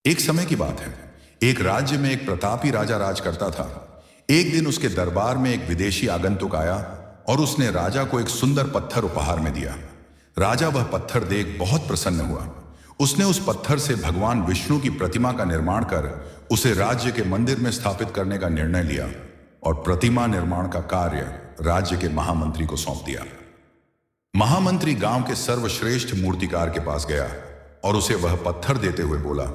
एक समय की बात है। एक राज्य में एक प्रतापी राजा राज करता था। एक दिन उसके दरबार में एक विदेशी आगंतुक आया और उसने राजा को एक सुंदर पत्थर उपहार में दिया। राजा वह पत्थर देख बहुत प्रसन्न हुआ। उसने उस पत्थर से भगवान विष्णु की प्रतिमा का निर्माण कर उसे राज्य के मंदिर में स्थापित करने का निर्णय लिया और प्रतिमा निर्माण का कार्य राज्य के महामंत्री को सौंप दिया। महामंत्री गांव के सर्वश्रेष्ठ मूर्तिकार के पास गया और उसे वह पत्थर देते हुए बोला,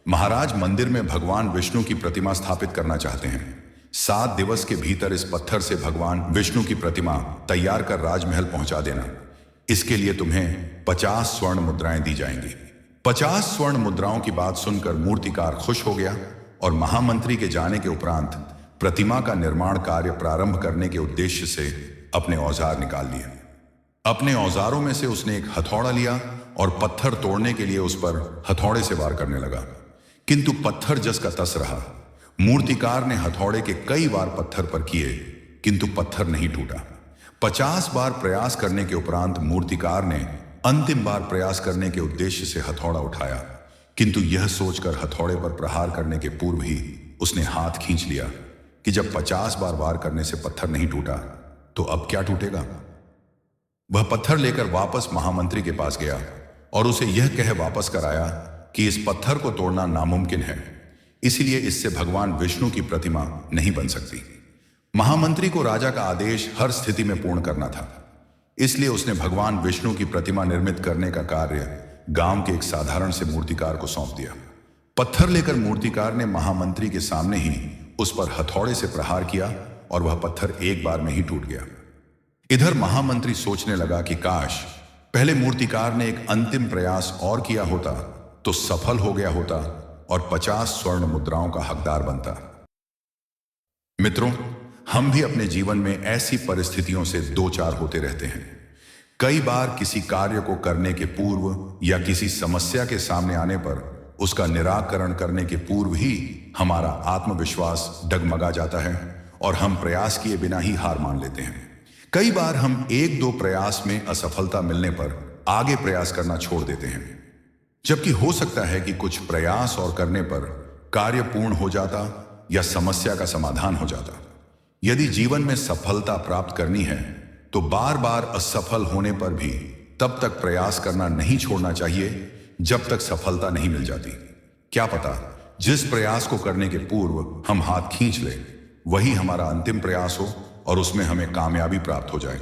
महाराज, मंदिर में भगवान विष्णु की प्रतिमा स्थापित करना चाहते हैं। 7 दिवस के भीतर इस पत्थर से भगवान विष्णु की प्रतिमा तैयार कर राजमहल पहुंचा देना। इसके लिए तुम्हें 50 स्वर्ण मुद्राएं दी जाएंगी। 50 स्वर्ण मुद्राओं की बात सुनकर मूर्तिकार खुश हो गया और महामंत्री के जाने के उपरांत प्रतिमा का निर्माण कार्य प्रारंभ करने के उद्देश्य से अपने औजार निकाल लिए। अपने औजारों में से उसने एक हथौड़ा लिया और पत्थर तोड़ने के लिए उस पर हथौड़े से वार करने लगा, किंतु पत्थर जस का तस रहा। मूर्तिकार ने हथौड़े के कई वार पत्थर पर किए, किंतु पत्थर नहीं टूटा। 50 बार प्रयास करने के उपरांत मूर्तिकार ने अंतिम बार प्रयास करने के उद्देश्य से हथौड़ा उठाया, किंतु यह सोचकर हथौड़े पर प्रहार करने के पूर्व ही उसने हाथ खींच लिया कि जब 50 बार वार करने से पत्थर नहीं टूटा तो अब क्या टूटेगा। वह पत्थर लेकर वापस महामंत्री के पास गया और उसे यह कह वापस कराया कि इस पत्थर को तोड़ना नामुमकिन है, इसलिए इससे भगवान विष्णु की प्रतिमा नहीं बन सकती। महामंत्री को राजा का आदेश हर स्थिति में पूर्ण करना था, इसलिए उसने भगवान विष्णु की प्रतिमा निर्मित करने का कार्य गांव के एक साधारण से मूर्तिकार को सौंप दिया। पत्थर लेकर मूर्तिकार ने महामंत्री के सामने ही उस पर हथौड़े से प्रहार किया और वह पत्थर एक बार में ही टूट गया। इधर महामंत्री सोचने लगा कि काश पहले मूर्तिकार ने एक अंतिम प्रयास और किया होता तो सफल हो गया होता और 50 स्वर्ण मुद्राओं का हकदार बनता। मित्रों, हम भी अपने जीवन में ऐसी परिस्थितियों से दो चार होते रहते हैं। कई बार किसी कार्य को करने के पूर्व या किसी समस्या के सामने आने पर उसका निराकरण करने के पूर्व ही हमारा आत्मविश्वास डगमगा जाता है और हम प्रयास किए बिना ही हार मान लेते हैं। कई बार हम 1-2 प्रयास में असफलता मिलने पर आगे प्रयास करना छोड़ देते हैं, जबकि हो सकता है कि कुछ प्रयास और करने पर कार्य पूर्ण हो जाता या समस्या का समाधान हो जाता। यदि जीवन में सफलता प्राप्त करनी है तो बार बार असफल होने पर भी तब तक प्रयास करना नहीं छोड़ना चाहिए जब तक सफलता नहीं मिल जाती। क्या पता जिस प्रयास को करने के पूर्व हम हाथ खींच लें वही हमारा अंतिम प्रयास हो और उसमें हमें कामयाबी प्राप्त हो जाए।